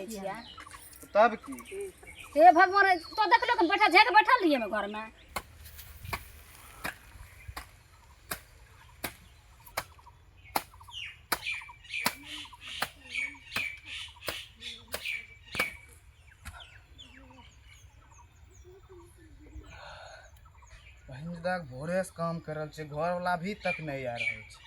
रहे छियै तब की हे भगवान तो देख लो बैठा झेक बैठल रहिए मैं घर में बहन तक भोरे से काम कर रहल छै घर वाला अभी तक नहीं आ रहल छै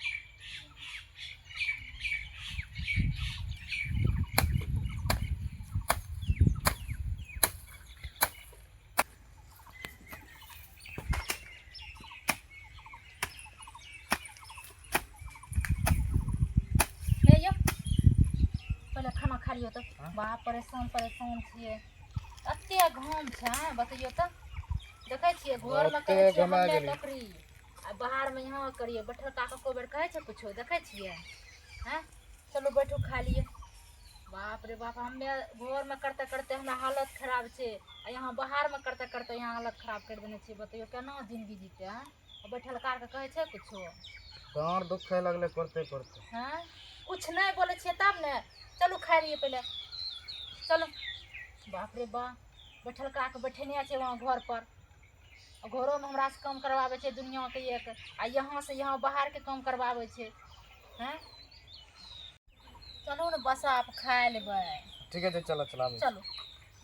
हे यो पहले खाना खा लियो तो बा परेशान छिए अत्ते घाम छै बतइयो तो देखे छिए घर में करे छिए हमे नौकरी आ बाहर में यहाँ करिए बैठल का को बेर कहे छै कुछो देखे छिए हैं चलो बैठो खा लिए बाप रे बाप हमें घर में करते करते हमरा हालत खराब छे आ यहाँ बाहर में करते करते यहाँ हालत खराब कर देने छे बतइयो केना जिंदगी जीते हैं बैठल कार के कहे छै कुछो डांर दुखे लगले करते करते हैं कुछ नहीं बोले छिए तब ने चलो खाई लिए पहले चलो बाप रे बाप बैठल का के बैठेने छे वहाँ घर पर घरों में हमरा से काम करवावे छे दुनिया के एक आ यहाँ से यहाँ बाहर के काम करवावे छे हैं चलो न बस आप खा लेबै ठीक है चलो चलाबे चलो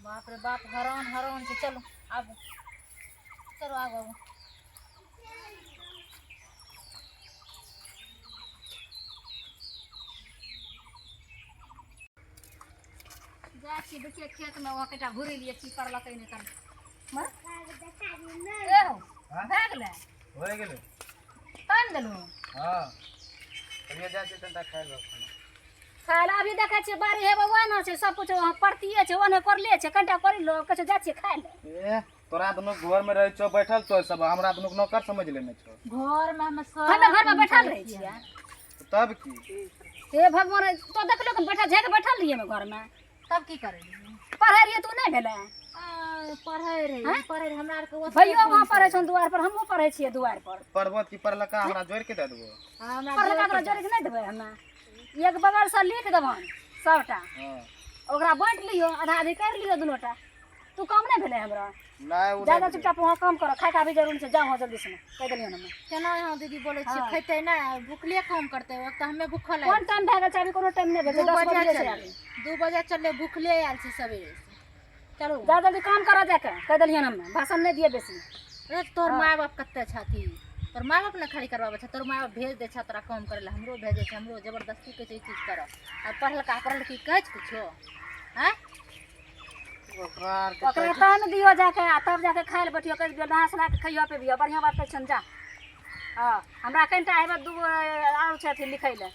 बाप रे बाप हरान से चलो आगो चलो आगो जा छी देखिए खेत में वहाँ कटा घुरी लिए छी पर लकै ने कर मर ए हो भाग ले हो गेले तान देलु हां कहिया जाय छै तंता खाइ लो खाला अभी देखे छे बारी हे भगवान छे सब कुछ वहाँ पड़तीए छे ओने करले छे कंटा करि लो कछ जा छे खाइ ले ए तोरा दोनों घर में रह छो बैठल तो सब हमरा दोनों नौकर समझ लेने छो घर में हम सब हमें घर में बैठल रही छिए तब की हे भगवान तो देख लो बैठा झेक बैठल रहिए मैं घर में तब की करे पढ़े रहिए तू नहीं भेले पढ़े हमरा के भैयो वहां पढ़े छन द्वार पर हमहु पढ़े छिए द्वार पर पढ़बो की पढ़लका हमरा जोड़ के दे देबो हमरा पढ़लका जोड़ के नहीं देबे हमें एक बगल से लिख देबन सबटा हां ओकरा बांट लियो आधा आधी कर लियो दुनोटा तू काम नहीं भेले हमरा नहीं ज्यादा चुपचाप वहां काम करो खाए का भी जरूर से जाओ जल्दी से कह देलियो ना केना यहाँ दीदी बोले छी खैते ना भूखले काम करते वक्त हमें भूखल है कौन टाइम भागे चाबी कोनो टाइम नहीं भेजे 10 बजे से आली 2 बजे चले भूखले आयल छी सवेरे से चलो जा जल्दी काम करो जाके कह देलियो ना भाषण नहीं दिए बेसी रे तोर माय बाप कत्ते छाती तोर माय बाप ने खड़ी करवाबे छ तोर माय बाप भेज दे छ तोरा काम करे ला हमरो भेजे छ हमरो जबरदस्ती के चीज कर और पढ़ल की कह कुछो हैं ओकरा तान दियो जाके आ तब जाके खाए ले बैठियो कह दियो नहा सुना के खइयो पे भी बढ़िया बात कहछन जा हां हमरा कनटा हेबे दू आउ छै अथी लिखै ले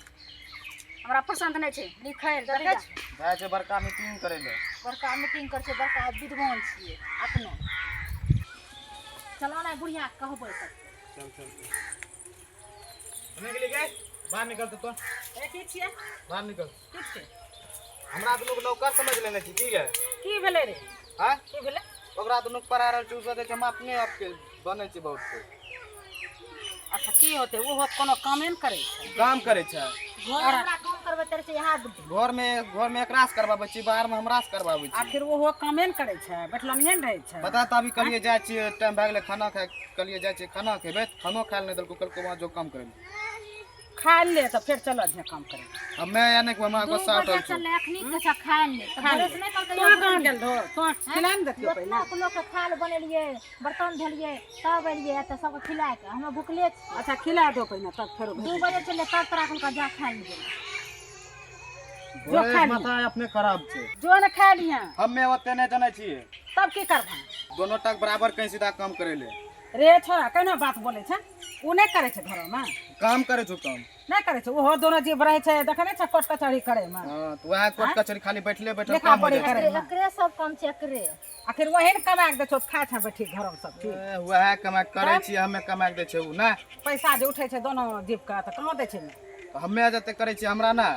हमरा पसंद नहीं छै लिखै ले जाय छै बड़का मीटिंग करे ले बड़का मीटिंग कर छै बड़का विद्वान छिए अपने चलो ना बुढ़िया कहबै चल बने गेली गए बाहर निकल तो ए ठीक छिए बाहर निकल ठीक छै हमरा दोनों के नौकर समझ लेने छी ठीक है की भेले रे हां की भेले ओकरा दोनों पढ़ा रहल छी उससे हम अपने आप के बने छी बहुत को अच्छा की होते वो कोनो कामे न करे छै काम करे छै घर हमरा काम करबे करे छै यहाँ घर में एकरा से करबाबै छी बाहर में हमरा से करबाबै छी आखिर वो कामे न करे छै बैठलनिए न रहे छै पता त अभी कलिए जाय छी टाइम भ गेले खाना खाए कलिए जाय छी खाना खेबे खानो खाए नहीं दल को कल को वहां जो काम करे खा ले तो फिर चलो जे काम करे अब मैं यानी कि वहां गुस्सा उठल छी चल अखनी कैसा खा ले तो बोले से नहीं कहते तो कहां गेल धो तो खिला न देखियो पहले लोग के खाल बनेलिए बर्तन धलिए तब एलिए तो सब खिला के हम भूखले अच्छा खिला दो पहले तब फिर 2 बजे चले तब तोरा का जा खा लिए जो खा माथा अपने खराब छै जो न खा लिया हमें ओते नहीं जाने छी तब की करबा दोनों तक बराबर कहीं सीधा काम करे ले रे छोरा केना बात बोले छै उ नहीं करे छै घर में काम करे छो काम नहीं करे छै ओहो दोनों जीव रहे छै देखने छै कोर्ट कचहरी करे में हां तो वह कोर्ट कचहरी खाली बैठले बैठल लेखा काम हो पढ़ी जाय करे एकरे सब काम छै एकरे आखिर वही न कमा के दे छो खा छ बैठी घर में सब ठीक वह कमा करे छी हमें कमा के दे छै उ ना पैसा जे उठे छै दोनों जीव का त कहां दे छै हमें जते करे छी हमरा ना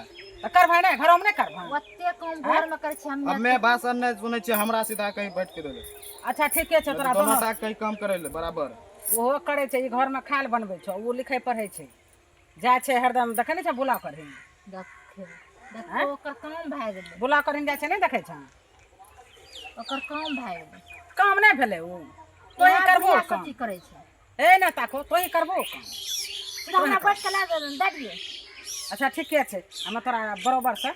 त करबै नै घर में नहीं करबै ओते काम घर में करे छै हमें भाषण नहीं सुनै छी हमरा सीधा कहीं बैठ के देले अच्छा ठीके छै तोरा दोनों तक कहीं काम करे ले बराबर ओहो करे छै ई घर में खाल बनबै छौ ओ लिखै पढ़ै छै जा छै हरदम देखै नै छै बुला करही देखे देखो ओकर काम भए गेलै, बुला करिन जाइ छै नहि देखै छ ओकर काम भए गेलै। काम नहि भेलै उ तो ही करबो बुढ़िया काम सब चीज करै छै। ए ना ताको तो ही करबो काम सीधा हमरा बैठ के ला दे दिए। अच्छा ठीके छै हम तोरा बरोबर से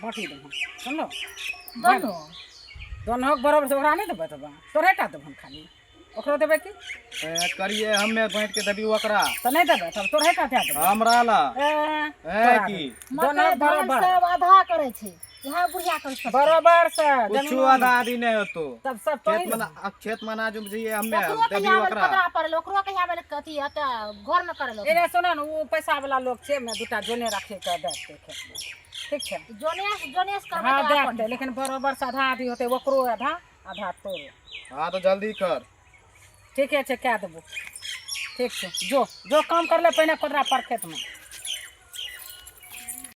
बाँटी देबो सुनलो दोनों दोनों के बरोबर से ओकरा नहीं देबै तब तोरे टा देबो खाली ओकरो देबै की करिए हमें बांट के देबी ओकरा तो नहीं देबै तब तोरे टा दे देबै हमरा ला ए की दोनों मतलब धान बरोबर सब आधा करे छै, यहाँ बुढ़िया कर सब बरोबर से कुछ जमीन आधा आधी नहीं होतो तब सब तो खेत में अनाज उपजिए हमें ओकरो देबी कहिया ओकरा पकड़ा पड़ल, ओकरो कहिया बेल कथी अत घर में करे लोग। एने सुनो न वो पैसा वाला लोग छे मैं दूटा जोने रखे के दे के खेत में ठीक छै जोनेस करबे हाँ तो दे अपन दे लेकिन बरोबर से आधा आधी होते ओकरो आधा आधा तोरो हाँ तो जल्दी कर ठीके छै कह देबो ठीक छै जो जो काम कर ले पहिने कोदरा पर खेत में